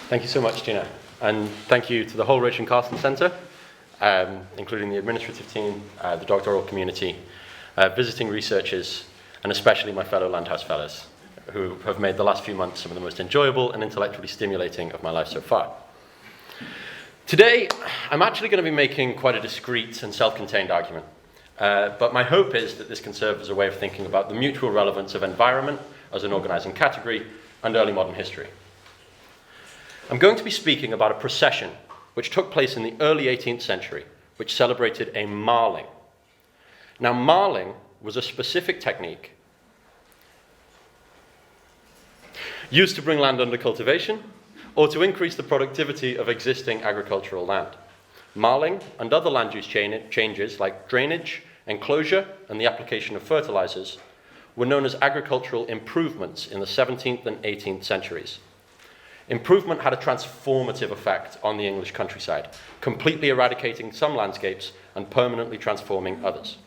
Thank you so much, Gina. And thank you to the whole Rich and Carson Centre, including the administrative team, the doctoral community, visiting researchers, and especially my fellow Landhaus Fellows, who have made the last few months some of the most enjoyable and intellectually stimulating of my life so far. Today, I'm actually going to be making quite a discrete and self-contained argument. But my hope is that this can serve as a way of thinking about the mutual relevance of environment as an organising category and early modern history. I'm going to be speaking about a procession which took place in the early 18th century, which celebrated a Marling. Now, Marling was a specific technique used to bring land under cultivation or to increase the productivity of existing agricultural land. Marling and other land use changes like drainage, enclosure, and the application of fertilizers were known as agricultural improvements in the 17th and 18th centuries. Improvement had a transformative effect on the English countryside, completely eradicating some landscapes and permanently transforming others.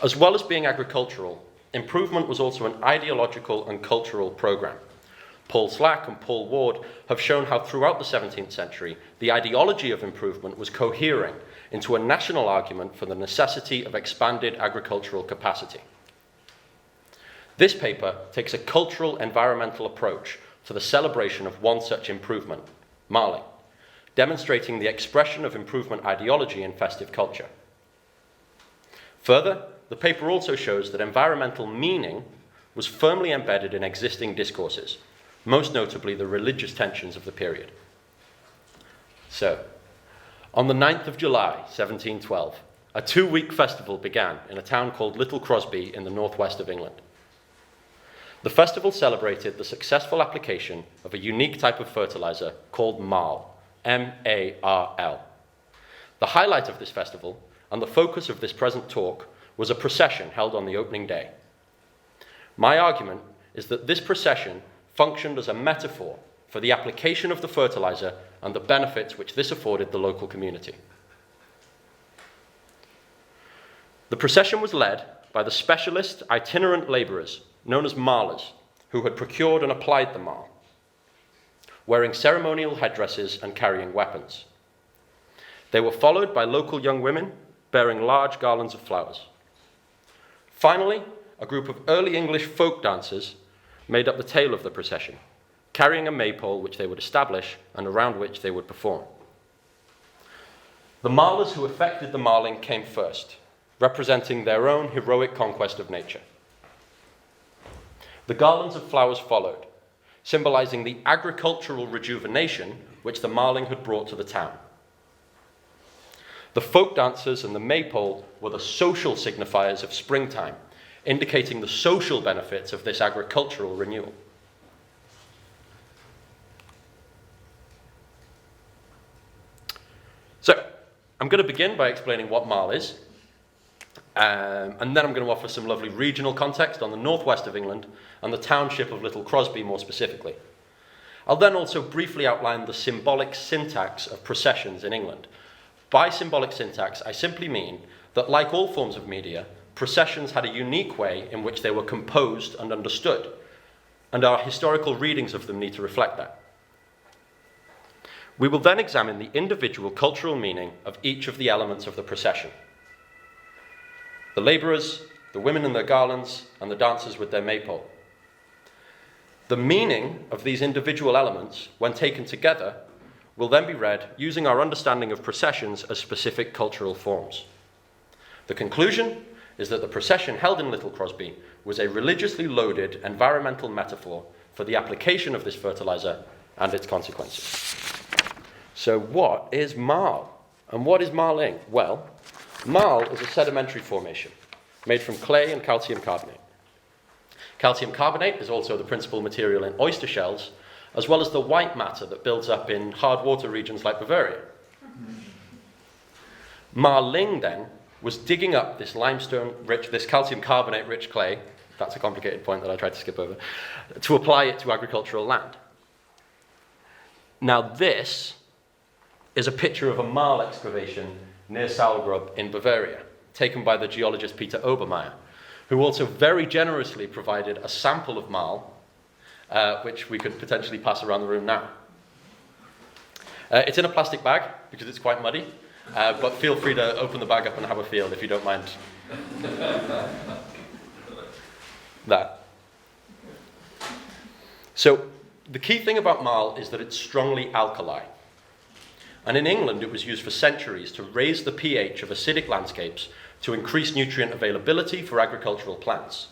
As well as being agricultural, improvement was also an ideological and cultural program. Paul Slack and Paul Ward have shown how throughout the 17th century, the ideology of improvement was cohering into a national argument for the necessity of expanded agricultural capacity. This paper takes a cultural environmental approach to the celebration of one such improvement, Marling, demonstrating the expression of improvement ideology in festive culture. Further, the paper also shows that environmental meaning was firmly embedded in existing discourses, most notably the religious tensions of the period. So, on the 9th of July, 1712, a 2-week festival began in a town called Little Crosby in the northwest of England. The festival celebrated the successful application of a unique type of fertilizer called marl, M-A-R-L. The highlight of this festival, and the focus of this present talk, was a procession held on the opening day. My argument is that this procession functioned as a metaphor for the application of the fertilizer and the benefits which this afforded the local community. The procession was led by the specialist itinerant labourers known as marlers, who had procured and applied the marl, wearing ceremonial headdresses and carrying weapons. They were followed by local young women bearing large garlands of flowers. Finally, a group of early English folk dancers made up the tail of the procession, carrying a maypole which they would establish and around which they would perform. The marlers who effected the marling came first, representing their own heroic conquest of nature. The garlands of flowers followed, symbolizing the agricultural rejuvenation which the marling had brought to the town. The folk dancers and the maypole were the social signifiers of springtime, indicating the social benefits of this agricultural renewal. So, I'm going to begin by explaining what marl is, and then I'm going to offer some lovely regional context on the northwest of England and the township of Little Crosby more specifically. I'll then also briefly outline the symbolic syntax of processions in England. By symbolic syntax, I simply mean that, like all forms of media, processions had a unique way in which they were composed and understood, and our historical readings of them need to reflect that. We will then examine the individual cultural meaning of each of the elements of the procession. The labourers, the women in their garlands, and the dancers with their maypole. The meaning of these individual elements, when taken together, will then be read using our understanding of processions as specific cultural forms. The conclusion is that the procession held in Little Crosby was a religiously loaded environmental metaphor for the application of this fertilizer and its consequences. So what is marl? And what is marling? Well, marl is a sedimentary formation made from clay and calcium carbonate. Calcium carbonate is also the principal material in oyster shells, as well as the white matter that builds up in hard water regions like Bavaria. Marling, then, was digging up this this calcium carbonate-rich clay, that's a complicated point that I tried to skip over, to apply it to agricultural land. Now this is a picture of a marl excavation near Sauergrub in Bavaria, taken by the geologist Peter Obermeier, who also very generously provided a sample of marl, which we could potentially pass around the room now. It's in a plastic bag because it's quite muddy, but feel free to open the bag up and have a feel if you don't mind. That. So the key thing about marl is that it's strongly alkali. And in England, it was used for centuries to raise the pH of acidic landscapes to increase nutrient availability for agricultural plants.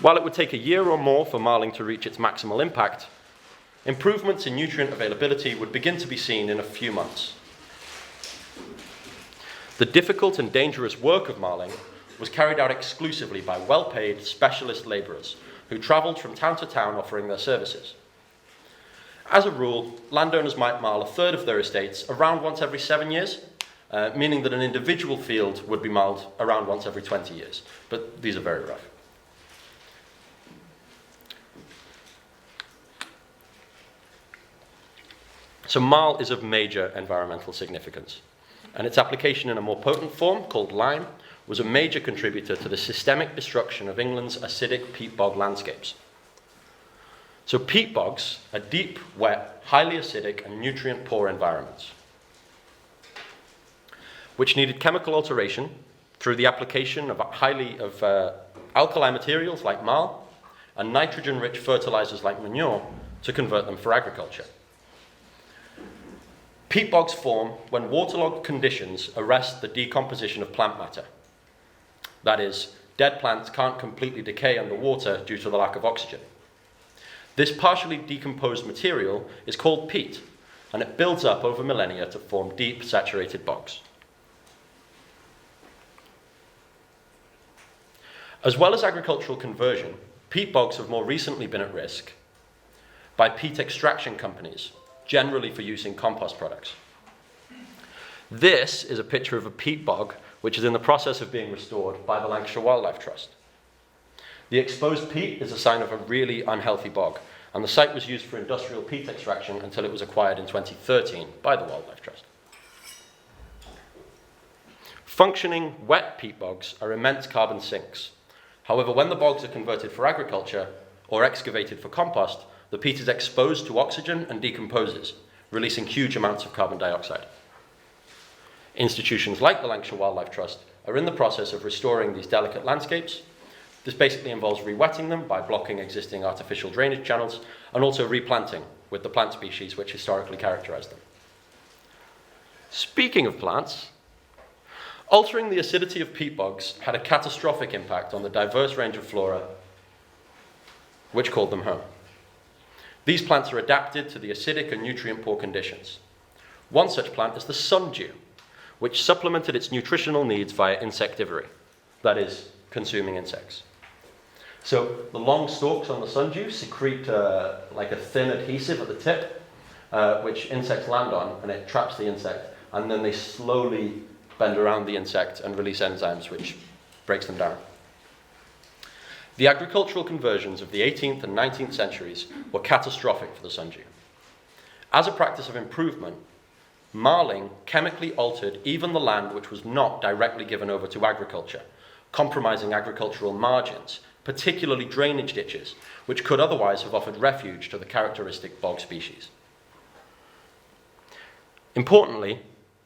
While it would take a year or more for marling to reach its maximal impact, improvements in nutrient availability would begin to be seen in a few months. The difficult and dangerous work of marling was carried out exclusively by well-paid specialist labourers who travelled from town to town offering their services. As a rule, landowners might marl a third of their estates around once every 7 years, meaning that an individual field would be marled around once every 20 years. But these are very rough. So marl is of major environmental significance, and its application in a more potent form, called lime, was a major contributor to the systemic destruction of England's acidic peat bog landscapes. So peat bogs are deep, wet, highly acidic and nutrient-poor environments, which needed chemical alteration through the application of alkali materials like marl and nitrogen-rich fertilizers like manure to convert them for agriculture. Peat bogs form when waterlogged conditions arrest the decomposition of plant matter. That is, dead plants can't completely decay underwater due to the lack of oxygen. This partially decomposed material is called peat, and it builds up over millennia to form deep, saturated bogs. As well as agricultural conversion, peat bogs have more recently been at risk by peat extraction companies, generally for use in compost products. This is a picture of a peat bog which is in the process of being restored by the Lancashire Wildlife Trust. The exposed peat is a sign of a really unhealthy bog, and the site was used for industrial peat extraction until it was acquired in 2013 by the Wildlife Trust. Functioning wet peat bogs are immense carbon sinks. However, when the bogs are converted for agriculture or excavated for compost, the peat is exposed to oxygen and decomposes, releasing huge amounts of carbon dioxide. Institutions like the Lancashire Wildlife Trust are in the process of restoring these delicate landscapes. This basically involves re-wetting them by blocking existing artificial drainage channels and also replanting with the plant species which historically characterize them. Speaking of plants, altering the acidity of peat bogs had a catastrophic impact on the diverse range of flora which called them home. These plants are adapted to the acidic and nutrient-poor conditions. One such plant is the sundew, which supplemented its nutritional needs via insectivory, that is, consuming insects. So the long stalks on the sundew secrete like a thin adhesive at the tip, which insects land on, and it traps the insect, and then they slowly bend around the insect and release enzymes, which breaks them down. The agricultural conversions of the 18th and 19th centuries were catastrophic for the sundew. As a practice of improvement, marling chemically altered even the land which was not directly given over to agriculture, compromising agricultural margins, particularly drainage ditches, which could otherwise have offered refuge to the characteristic bog species. Importantly,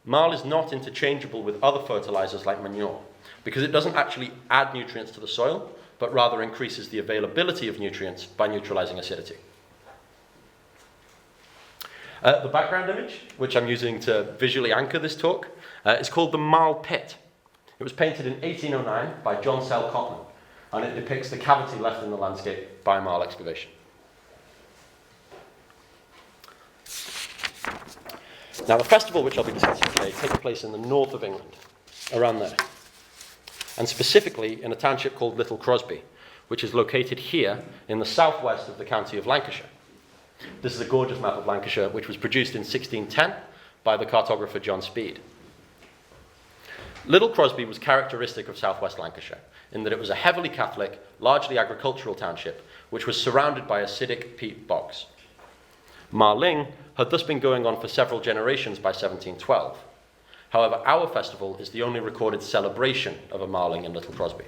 marl is not interchangeable with other fertilizers like manure, because it doesn't actually add nutrients to the soil, but rather increases the availability of nutrients by neutralizing acidity. The background image, which I'm using to visually anchor this talk, is called the Marl Pit. It was painted in 1809 by John Sell Cotman, and it depicts the cavity left in the landscape by marl excavation. Now, the festival which I'll be discussing today takes place in the north of England, around there, and specifically in a township called Little Crosby, which is located here in the southwest of the county of Lancashire. This is a gorgeous map of Lancashire, which was produced in 1610 by the cartographer John Speed. Little Crosby was characteristic of southwest Lancashire in that it was a heavily Catholic, largely agricultural township which was surrounded by acidic peat bogs. Marling had thus been going on for several generations by 1712. However, our festival is the only recorded celebration of a Marling in Little Crosby.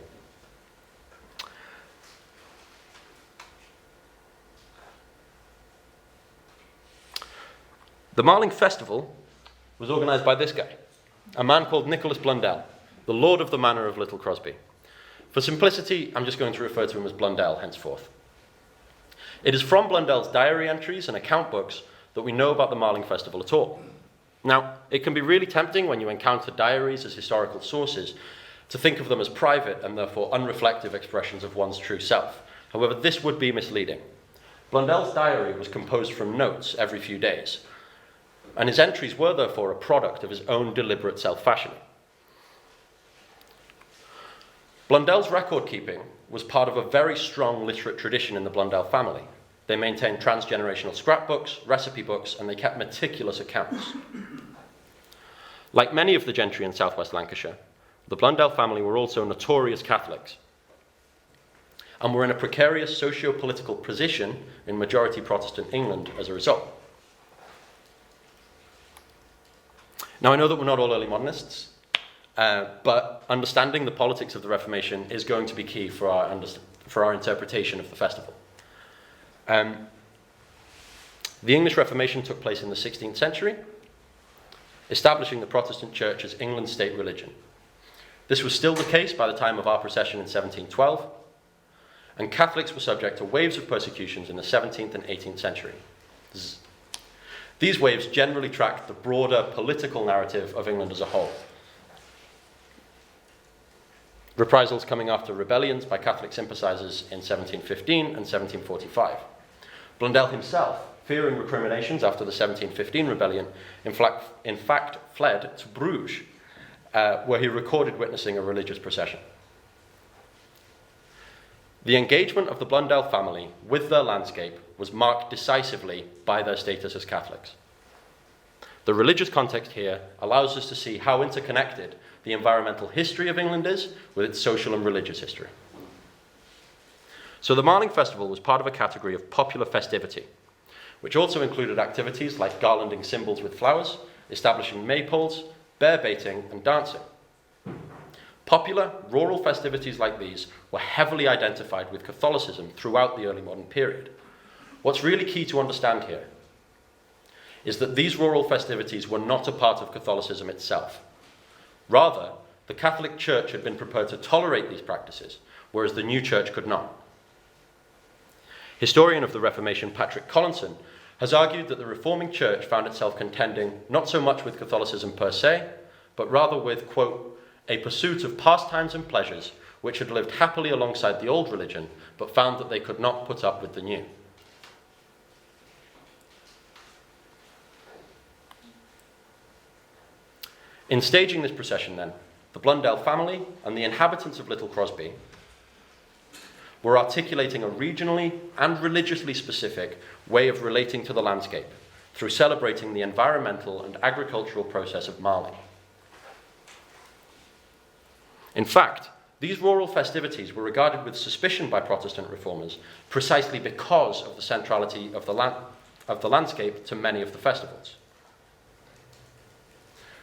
The Marling Festival was organised by this guy, a man called Nicholas Blundell, the Lord of the Manor of Little Crosby. For simplicity, I'm just going to refer to him as Blundell henceforth. It is from Blundell's diary entries and account books that we know about the Marling Festival at all. Now, it can be really tempting when you encounter diaries as historical sources to think of them as private and therefore unreflective expressions of one's true self. However, this would be misleading. Blundell's diary was composed from notes every few days, and his entries were therefore a product of his own deliberate self-fashioning. Blundell's record-keeping was part of a very strong literate tradition in the Blundell family. They maintained transgenerational scrapbooks, recipe books, and they kept meticulous accounts. Like many of the gentry in southwest Lancashire, the Blundell family were also notorious Catholics and were in a precarious socio-political position in majority Protestant England as a result. Now, I know that we're not all early modernists, but understanding the politics of the Reformation is going to be key for our interpretation of the festival. The English Reformation took place in the 16th century, establishing the Protestant Church as England's state religion. This was still the case by the time of our procession in 1712, and Catholics were subject to waves of persecutions in the 17th and 18th century. These waves generally tracked the broader political narrative of England as a whole. Reprisals coming after rebellions by Catholic sympathisers in 1715 and 1745. Blundell himself, fearing recriminations after the 1715 rebellion, in fact fled to Bruges, where he recorded witnessing a religious procession. The engagement of the Blundell family with their landscape was marked decisively by their status as Catholics. The religious context here allows us to see how interconnected the environmental history of England is with its social and religious history. So the Marling Festival was part of a category of popular festivity, which also included activities like garlanding symbols with flowers, establishing maypoles, bear baiting, and dancing. Popular, rural festivities like these were heavily identified with Catholicism throughout the early modern period. What's really key to understand here is that these rural festivities were not a part of Catholicism itself. Rather, the Catholic Church had been prepared to tolerate these practices, whereas the new church could not. Historian of the Reformation Patrick Collinson has argued that the reforming church found itself contending not so much with Catholicism per se, but rather with, quote, a pursuit of pastimes and pleasures which had lived happily alongside the old religion, but found that they could not put up with the new. In staging this procession then, the Blundell family and the inhabitants of Little Crosby were articulating a regionally and religiously specific way of relating to the landscape through celebrating the environmental and agricultural process of marling. In fact, these rural festivities were regarded with suspicion by Protestant reformers precisely because of the centrality of the landscape to many of the festivals.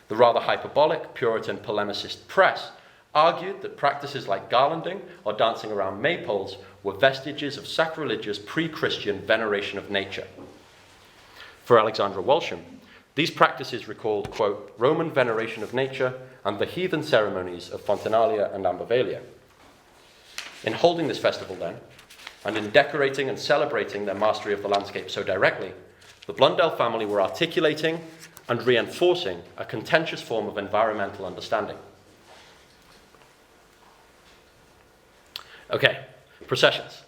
The rather hyperbolic Puritan polemicist press argued that practices like garlanding or dancing around maypoles were vestiges of sacrilegious pre-Christian veneration of nature. For Alexandra Walsham, these practices recalled, quote, Roman veneration of nature and the heathen ceremonies of Fontinalia and Ambervalia. In holding this festival then, and in decorating and celebrating their mastery of the landscape so directly, the Blundell family were articulating and reinforcing a contentious form of environmental understanding. Okay, processions.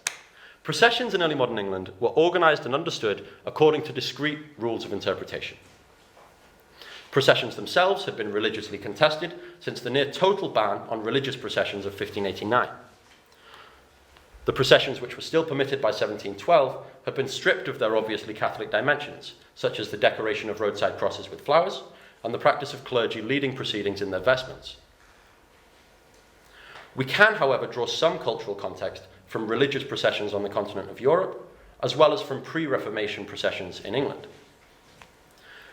Processions in early modern England were organised and understood according to discrete rules of interpretation. Processions themselves had been religiously contested since the near total ban on religious processions of 1589. The processions which were still permitted by 1712 had been stripped of their obviously Catholic dimensions, such as the decoration of roadside crosses with flowers and the practice of clergy leading proceedings in their vestments. We can, however, draw some cultural context from religious processions on the continent of Europe, as well as from pre-Reformation processions in England.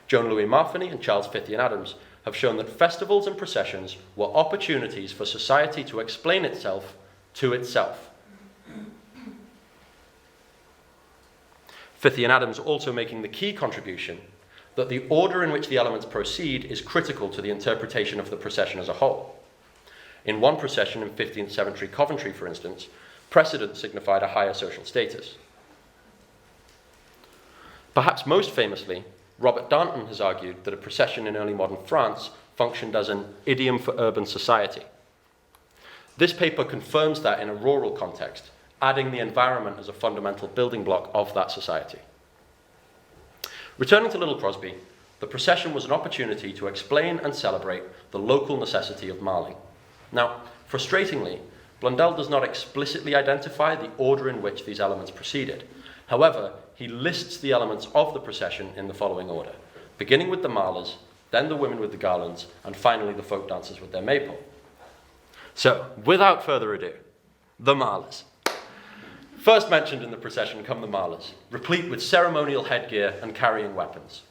Joan Louis Marfany and Charles Fithian Adams have shown that festivals and processions were opportunities for society to explain itself to itself. Fithian Adams also making the key contribution that the order in which the elements proceed is critical to the interpretation of the procession as a whole. In one procession in 15th-century Coventry, for instance, precedence signified a higher social status. Perhaps most famously, Robert Danton has argued that a procession in early modern France functioned as an idiom for urban society. This paper confirms that in a rural context, adding the environment as a fundamental building block of that society. Returning to Little Crosby, the procession was an opportunity to explain and celebrate the local necessity of Marling. Now, frustratingly, Blundell does not explicitly identify the order in which these elements proceeded. However, he lists the elements of the procession in the following order, beginning with the Marlers, then the women with the garlands, and finally the folk dancers with their maypole. So, without further ado, the Marlers. First mentioned in the procession come the Marlers, replete with ceremonial headgear and carrying weapons.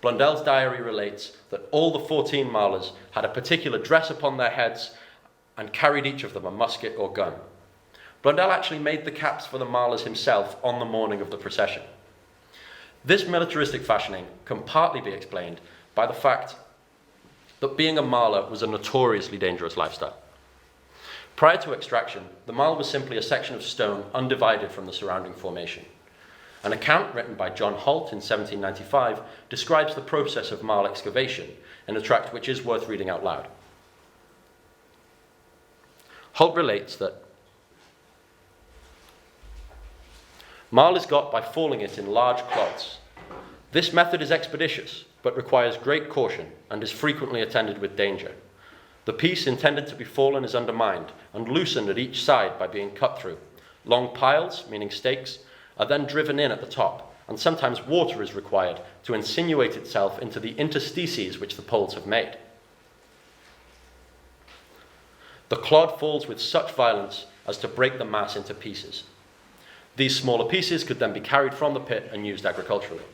Blundell's diary relates that all the 14 Marlers had a particular dress upon their heads and carried each of them a musket or gun. Blundell actually made the caps for the Marlers himself on the morning of the procession. This militaristic fashioning can partly be explained by the fact that being a Marler was a notoriously dangerous lifestyle. Prior to extraction, the marl was simply a section of stone undivided from the surrounding formation. An account written by John Holt in 1795 describes the process of marl excavation in a tract which is worth reading out loud. Holt relates that marl is got by falling it in large clods. This method is expeditious, but requires great caution and is frequently attended with danger. The piece intended to be fallen is undermined and loosened at each side by being cut through. Long piles, meaning stakes, are then driven in at the top, and sometimes water is required to insinuate itself into the interstices which the poles have made. The clod falls with such violence as to break the mass into pieces. These smaller pieces could then be carried from the pit and used agriculturally.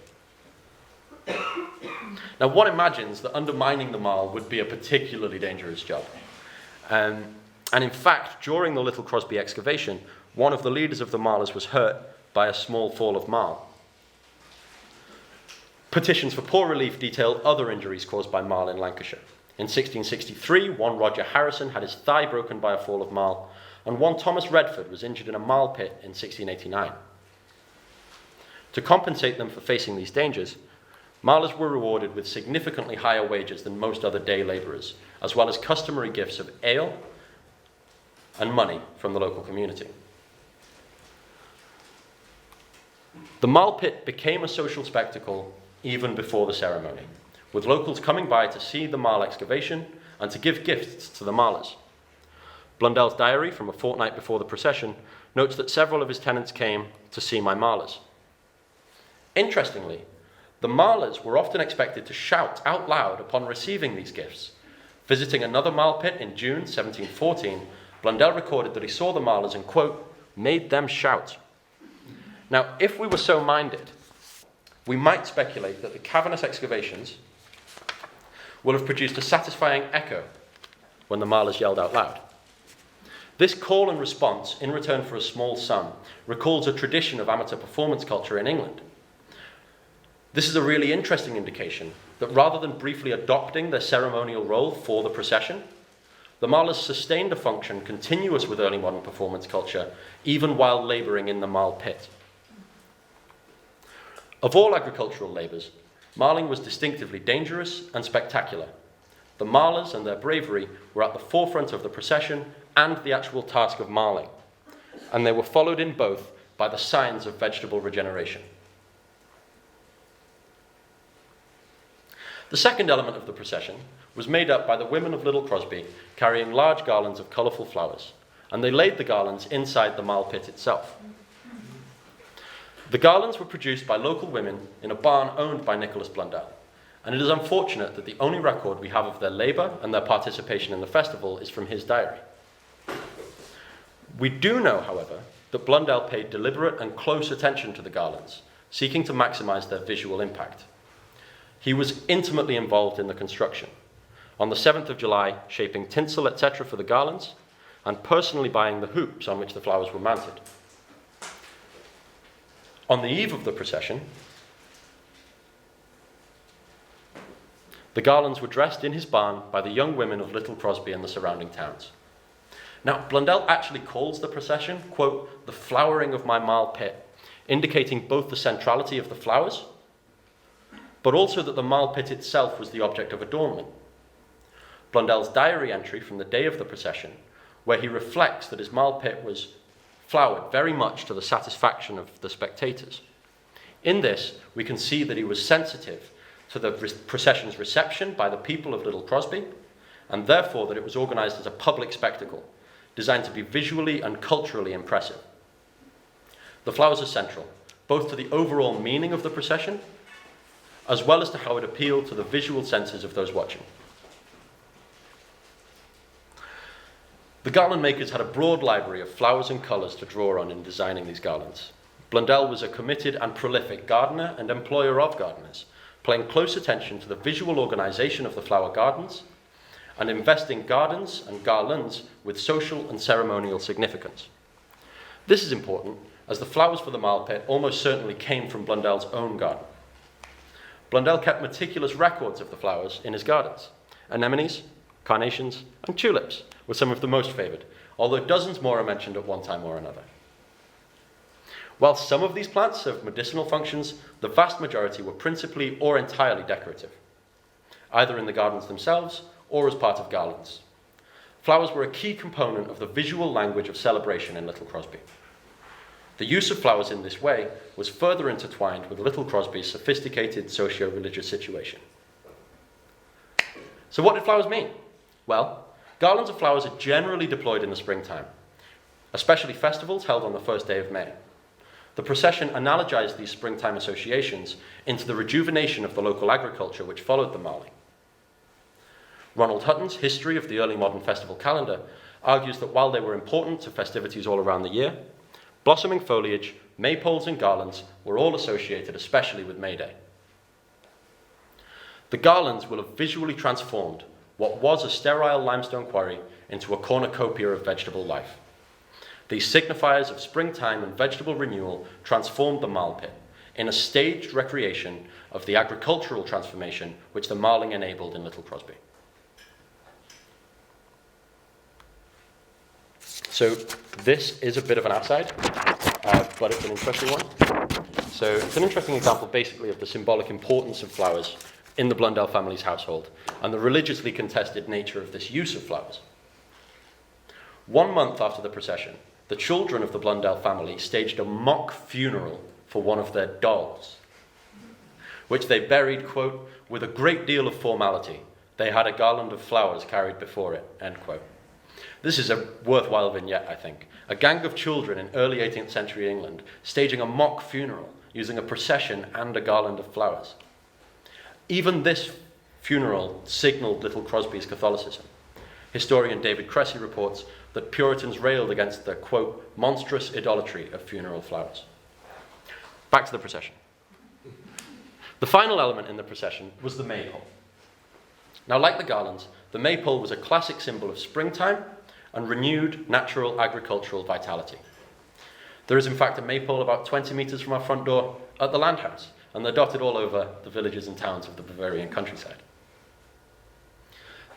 Now, one imagines that undermining the marl would be a particularly dangerous job. And in fact, during the Little Crosby excavation, one of the leaders of the Marlers was hurt by a small fall of marl. Petitions for poor relief detail other injuries caused by marl in Lancashire. In 1663, one Roger Harrison had his thigh broken by a fall of marl, and one Thomas Redford was injured in a marl pit in 1689. To compensate them for facing these dangers, marlers were rewarded with significantly higher wages than most other day labourers, as well as customary gifts of ale and money from the local community. The marl pit became a social spectacle even before the ceremony, with locals coming by to see the marl excavation and to give gifts to the marlers. Blundell's diary from a fortnight before the procession notes that several of his tenants came to see my marlers. Interestingly, the marlers were often expected to shout out loud upon receiving these gifts. Visiting another marl pit in June 1714, Blundell recorded that he saw the marlers and, quote, made them shout. Now, if we were so minded, we might speculate that the cavernous excavations will have produced a satisfying echo when the marlers yelled out loud. This call and response, in return for a small sum, recalls a tradition of amateur performance culture in England. This is a really interesting indication that rather than briefly adopting their ceremonial role for the procession, the marlers sustained a function continuous with early modern performance culture, even while labouring in the marl pit. Of all agricultural labours, marling was distinctively dangerous and spectacular. The marlers and their bravery were at the forefront of the procession and the actual task of marling, and they were followed in both by the signs of vegetable regeneration. The second element of the procession was made up by the women of Little Crosby carrying large garlands of colourful flowers, and they laid the garlands inside the marl pit itself. The garlands were produced by local women in a barn owned by Nicholas Blundell, and it is unfortunate that the only record we have of their labour and their participation in the festival is from his diary. We do know, however, that Blundell paid deliberate and close attention to the garlands, seeking to maximize their visual impact. He was intimately involved in the construction, on the 7th of July, shaping tinsel, etc. for the garlands, and personally buying the hoops on which the flowers were mounted. On the eve of the procession, the garlands were dressed in his barn by the young women of Little Crosby and the surrounding towns. Now, Blundell actually calls the procession, quote, the flowering of my marl pit, indicating both the centrality of the flowers, but also that the marl pit itself was the object of adornment. Blundell's diary entry from the day of the procession, where he reflects that his marl pit was flowered very much to the satisfaction of the spectators. In this, we can see that he was sensitive to the procession's reception by the people of Little Crosby, and therefore that it was organized as a public spectacle, designed to be visually and culturally impressive. The flowers are central, both to the overall meaning of the procession, as well as to how it appealed to the visual senses of those watching. The garland makers had a broad library of flowers and colours to draw on in designing these garlands. Blundell was a committed and prolific gardener and employer of gardeners, paying close attention to the visual organisation of the flower gardens and investing gardens and garlands with social and ceremonial significance. This is important as the flowers for the marl pit almost certainly came from Blundell's own garden. Blundell kept meticulous records of the flowers in his gardens. Anemones, carnations, and tulips were some of the most favoured, although dozens more are mentioned at one time or another. While some of these plants served medicinal functions, the vast majority were principally or entirely decorative, either in the gardens themselves or as part of garlands. Flowers were a key component of the visual language of celebration in Little Crosby. The use of flowers in this way was further intertwined with Little Crosby's sophisticated socio-religious situation. So what did flowers mean? Well, garlands of flowers are generally deployed in the springtime, especially festivals held on the first day of May. The procession analogized these springtime associations into the rejuvenation of the local agriculture which followed the Marling. Ronald Hutton's History of the Early Modern Festival Calendar argues that while they were important to festivities all around the year, blossoming foliage, maypoles and garlands were all associated especially with May Day. The garlands will have visually transformed what was a sterile limestone quarry into a cornucopia of vegetable life. These signifiers of springtime and vegetable renewal transformed the marl pit in a staged recreation of the agricultural transformation which the Marling enabled in Little Crosby. So this is a bit of an outside, but it's an interesting one. So it's an interesting example basically of the symbolic importance of flowers in the Blundell family's household and the religiously contested nature of this use of flowers. 1 month after the procession, the children of the Blundell family staged a mock funeral for one of their dolls, which they buried, quote, with a great deal of formality. They had a garland of flowers carried before it, end quote. This is a worthwhile vignette, I think. A gang of children in early 18th century England staging a mock funeral using a procession and a garland of flowers. Even this funeral signalled Little Crosby's Catholicism. Historian David Cressy reports that Puritans railed against the, quote, monstrous idolatry of funeral flowers. Back to the procession. The final element in the procession was the maypole. Now, like the garlands, the maypole was a classic symbol of springtime and renewed natural agricultural vitality. There is in fact a maypole about 20 metres from our front door at the Land House, and they're dotted all over the villages and towns of the Bavarian countryside.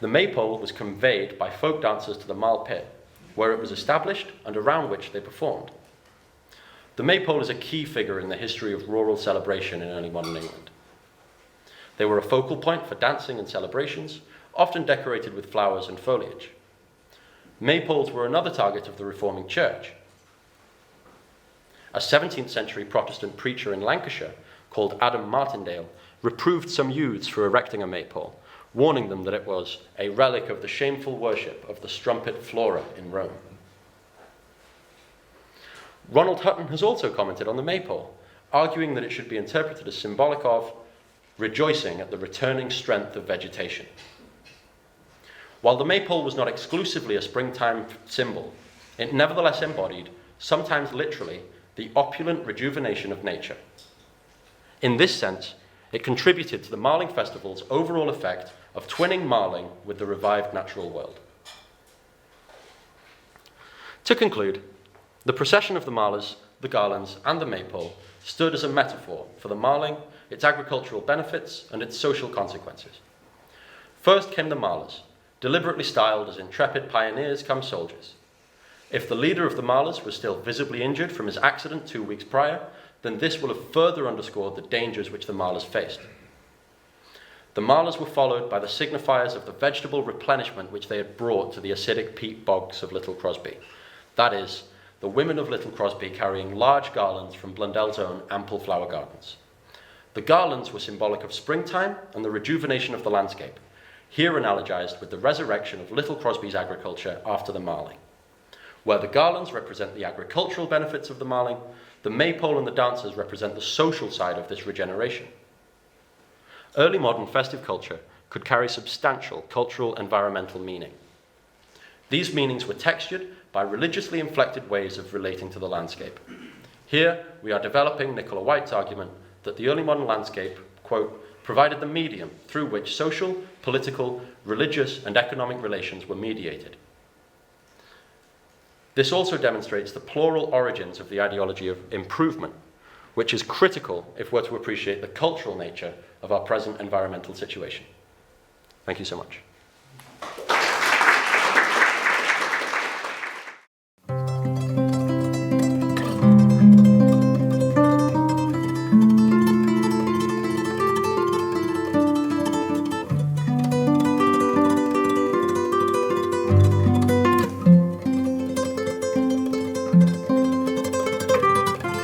The maypole was conveyed by folk dancers to the marl pit, where it was established and around which they performed. The maypole is a key figure in the history of rural celebration in early modern England. They were a focal point for dancing and celebrations, often decorated with flowers and foliage. Maypoles were another target of the Reforming Church. A 17th century Protestant preacher in Lancashire called Adam Martindale reproved some youths for erecting a maypole, warning them that it was a relic of the shameful worship of the strumpet Flora in Rome. Ronald Hutton has also commented on the maypole, arguing that it should be interpreted as symbolic of rejoicing at the returning strength of vegetation. While the maypole was not exclusively a springtime symbol, it nevertheless embodied, sometimes literally, the opulent rejuvenation of nature. In this sense, it contributed to the Marling Festival's overall effect of twinning Marling with the revived natural world. To conclude, the procession of the Marlers, the Garlands, and the Maypole stood as a metaphor for the Marling, its agricultural benefits, and its social consequences. First came the Marlers, deliberately styled as intrepid pioneers come soldiers. If the leader of the Marlers was still visibly injured from his accident 2 weeks prior, then this will have further underscored the dangers which the Marlers faced. The Marlers were followed by the signifiers of the vegetable replenishment which they had brought to the acidic peat bogs of Little Crosby. That is, the women of Little Crosby carrying large garlands from Blundell's own ample flower gardens. The garlands were symbolic of springtime and the rejuvenation of the landscape, here analogized with the resurrection of Little Crosby's agriculture after the Marling. Where the garlands represent the agricultural benefits of the Marling, the Maypole and the dancers represent the social side of this regeneration. Early modern festive culture could carry substantial cultural environmental meaning. These meanings were textured by religiously inflected ways of relating to the landscape. Here, we are developing Nicola White's argument that the early modern landscape, quote, provided the medium through which social, political, religious, and economic relations were mediated. This also demonstrates the plural origins of the ideology of improvement, which is critical if we're to appreciate the cultural nature of our present environmental situation. Thank you so much.